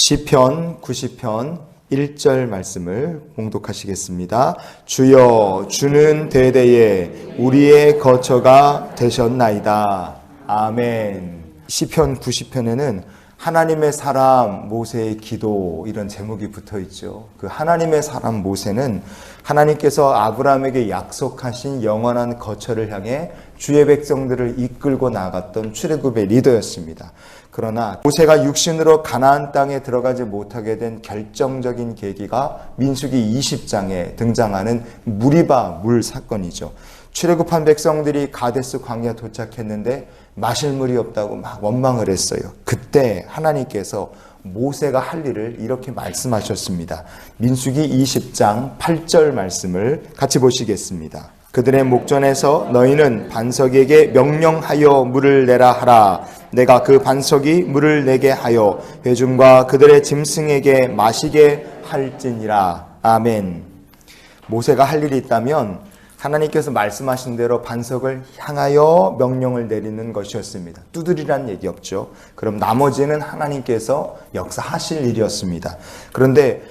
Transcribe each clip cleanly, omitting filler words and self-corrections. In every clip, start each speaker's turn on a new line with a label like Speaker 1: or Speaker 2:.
Speaker 1: 시편 90편 1절 말씀을 봉독하시겠습니다. 주여, 주는 대대에 우리의 거처가 되셨나이다. 아멘. 시편 90편에는 하나님의 사람 모세의 기도, 이런 제목이 붙어 있죠. 그 하나님의 사람 모세는 하나님께서 아브라함에게 약속하신 영원한 거처를 향해 주의 백성들을 이끌고 나갔던 출애굽의 리더였습니다. 그러나 모세가 육신으로 가나안 땅에 들어가지 못하게 된 결정적인 계기가 민수기 20장에 등장하는 무리바 물 사건이죠. 출애굽한 백성들이 가데스 광야 도착했는데 마실 물이 없다고 막 원망을 했어요. 그때 하나님께서 모세가 할 일을 이렇게 말씀하셨습니다. 민수기 20장 8절 말씀을 같이 보시겠습니다. 그들의 목전에서 너희는 반석에게 명령하여 물을 내라 하라. 내가 그 반석이 물을 내게 하여 회중과 그들의 짐승에게 마시게 할지니라. 아멘. 모세가 할 일이 있다면 하나님께서 말씀하신 대로 반석을 향하여 명령을 내리는 것이었습니다. 두드리란 얘기 없죠. 그럼 나머지는 하나님께서 역사하실 일이었습니다. 그런데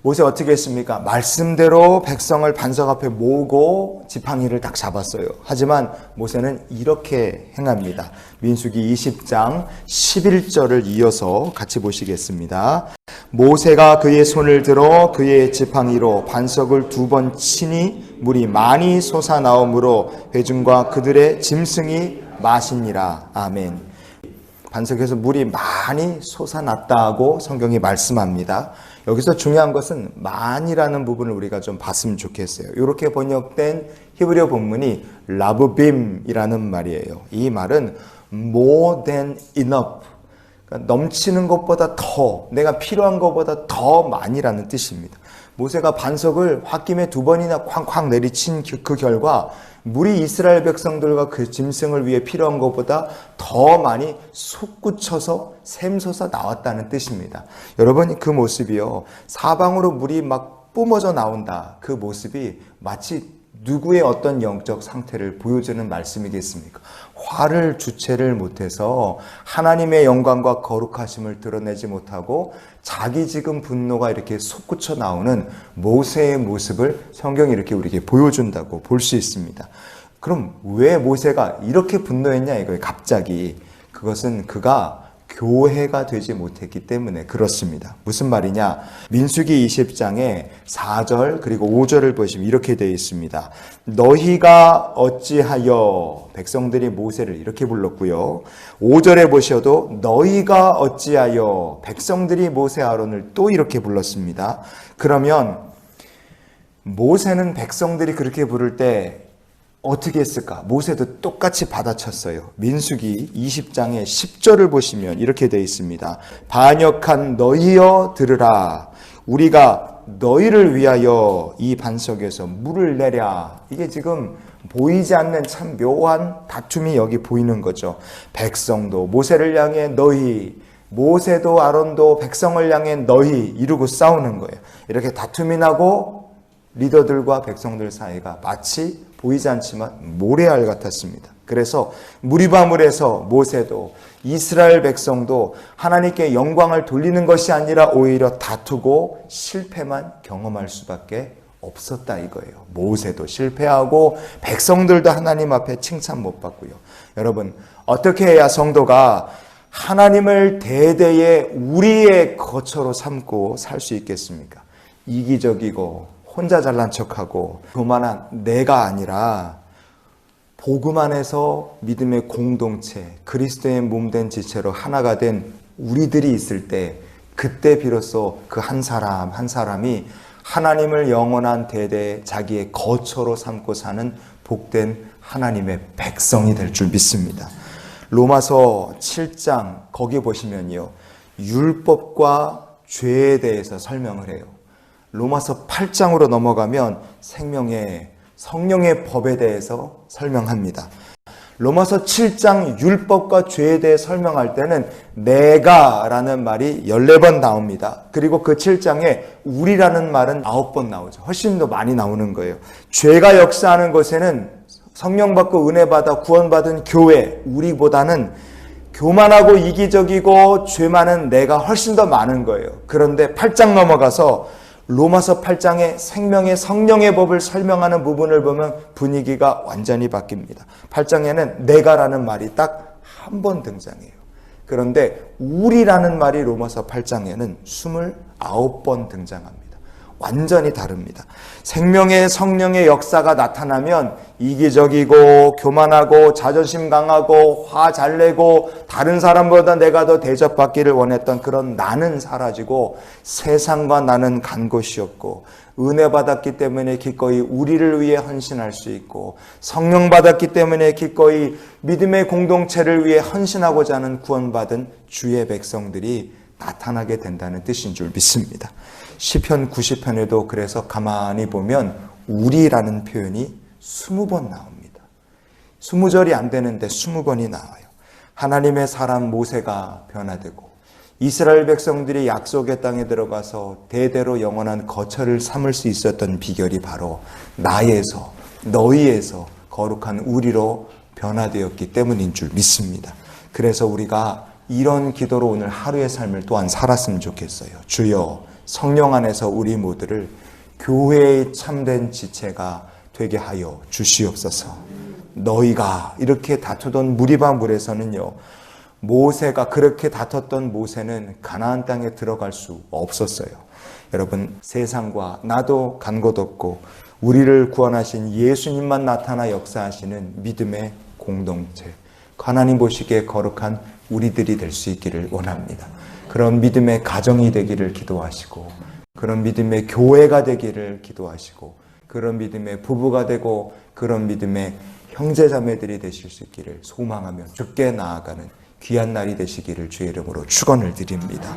Speaker 1: 모세 어떻게 했습니까? 말씀대로 백성을 반석 앞에 모으고 지팡이를 딱 잡았어요. 하지만 모세는 이렇게 행합니다. 민수기 20장 11절을 이어서 같이 보시겠습니다. 모세가 그의 손을 들어 그의 지팡이로 반석을 2번 치니 물이 많이 솟아나오므로 회중과 그들의 짐승이 마시니라. 아멘. 반석에서 물이 많이 솟아났다고 성경이 말씀합니다. 여기서 중요한 것은 많이라는 부분을 우리가 좀 봤으면 좋겠어요. 이렇게 번역된 히브리어 본문이 라브빔이라는 말이에요. 이 말은 more than enough, 그러니까 넘치는 것보다 더, 내가 필요한 것보다 더 많이라는 뜻입니다. 모세가 반석을 홧김에 2번이나 쾅쾅 내리친 그 결과 물이 이스라엘 백성들과 그 짐승을 위해 필요한 것보다 더 많이 솟구쳐서 샘솟아 나왔다는 뜻입니다. 여러분, 그 모습이요, 사방으로 물이 막 뿜어져 나온다. 그 모습이 마치 누구의 어떤 영적 상태를 보여주는 말씀이겠습니까? 화를 주체를 못해서 하나님의 영광과 거룩하심을 드러내지 못하고 자기 지금 분노가 이렇게 솟구쳐 나오는 모세의 모습을 성경이 이렇게 우리에게 보여준다고 볼 수 있습니다. 그럼 왜 모세가 이렇게 분노했냐 이거예요. 갑자기. 그것은 그가 교회가 되지 못했기 때문에 그렇습니다. 무슨 말이냐? 민수기 20장에 4절 그리고 5절을 보시면 이렇게 되어 있습니다. 너희가 어찌하여, 백성들이 모세를 이렇게 불렀고요. 5절에 보셔도 너희가 어찌하여, 백성들이 모세 아론을 또 이렇게 불렀습니다. 그러면 모세는 백성들이 그렇게 부를 때 어떻게 했을까? 모세도 똑같이 받아쳤어요. 민수기 20장의 10절을 보시면 이렇게 되어 있습니다. 반역한 너희여 들으라. 우리가 너희를 위하여 이 반석에서 물을 내랴. 이게 지금 보이지 않는 참 묘한 다툼이 여기 보이는 거죠. 백성도 모세를 향해 너희, 모세도 아론도 백성을 향해 너희 이러고 싸우는 거예요. 이렇게 다툼이 나고 리더들과 백성들 사이가 마치 보이지 않지만 모래알 같았습니다. 그래서 무리바물에서 모세도 이스라엘 백성도 하나님께 영광을 돌리는 것이 아니라 오히려 다투고 실패만 경험할 수밖에 없었다 이거예요. 모세도 실패하고 백성들도 하나님 앞에 칭찬 못 받고요. 여러분, 어떻게 해야 성도가 하나님을 대대에 우리의 거처로 삼고 살 수 있겠습니까? 이기적이고 혼자 잘난 척하고 교만한 내가 아니라 복음 안에서 믿음의 공동체, 그리스도의 몸된 지체로 하나가 된 우리들이 있을 때, 그때 비로소 그 한 사람 한 사람이 하나님을 영원한 대대 자기의 거처로 삼고 사는 복된 하나님의 백성이 될 줄 믿습니다. 로마서 7장 거기 보시면요, 율법과 죄에 대해서 설명을 해요. 로마서 8장으로 넘어가면 생명의 성령의 법에 대해서 설명합니다. 로마서 7장 율법과 죄에 대해 설명할 때는 내가 라는 말이 14번 나옵니다. 그리고 그 7장에 우리라는 말은 9번 나오죠. 훨씬 더 많이 나오는 거예요. 죄가 역사하는 것에는 성령 받고 은혜 받아 구원받은 교회, 우리보다는 교만하고 이기적이고 죄 많은 내가 훨씬 더 많은 거예요. 그런데 8장 넘어가서 로마서 8장에 생명의 성령의 법을 설명하는 부분을 보면 분위기가 완전히 바뀝니다. 8장에는 내가라는 말이 딱 한 번 등장해요. 그런데 우리라는 말이 로마서 8장에는 29번 등장합니다. 완전히 다릅니다. 생명의 성령의 역사가 나타나면 이기적이고 교만하고 자존심 강하고 화 잘 내고 다른 사람보다 내가 더 대접받기를 원했던 그런 나는 사라지고 세상과 나는 간 곳이 없고 은혜 받았기 때문에 기꺼이 우리를 위해 헌신할 수 있고 성령 받았기 때문에 기꺼이 믿음의 공동체를 위해 헌신하고자 하는 구원받은 주의 백성들이 나타나게 된다는 뜻인 줄 믿습니다. 시편 90편에도 그래서 가만히 보면 우리라는 표현이 20번 나옵니다. 20절이 안 되는데 20번이 나와요. 하나님의 사람 모세가 변화되고 이스라엘 백성들이 약속의 땅에 들어가서 대대로 영원한 거처를 삼을 수 있었던 비결이 바로 나에서 너희에서 거룩한 우리로 변화되었기 때문인 줄 믿습니다. 그래서 우리가 이런 기도로 오늘 하루의 삶을 또한 살았으면 좋겠어요. 주여 성령 안에서 우리 모두를 교회의 참된 지체가 되게 하여 주시옵소서. 너희가 이렇게 다투던 무리바 물에서는요, 모세가 그렇게 다퉜던 모세는 가나안 땅에 들어갈 수 없었어요. 여러분, 세상과 나도 간 곳 없고 우리를 구원하신 예수님만 나타나 역사하시는 믿음의 공동체, 하나님 보시기에 거룩한 우리들이 될 수 있기를 원합니다. 그런 믿음의 가정이 되기를 기도하시고, 그런 믿음의 교회가 되기를 기도하시고, 그런 믿음의 부부가 되고 그런 믿음의 형제자매들이 되실 수 있기를 소망하며 주께 나아가는 귀한 날이 되시기를 주의 이름으로 축원을 드립니다.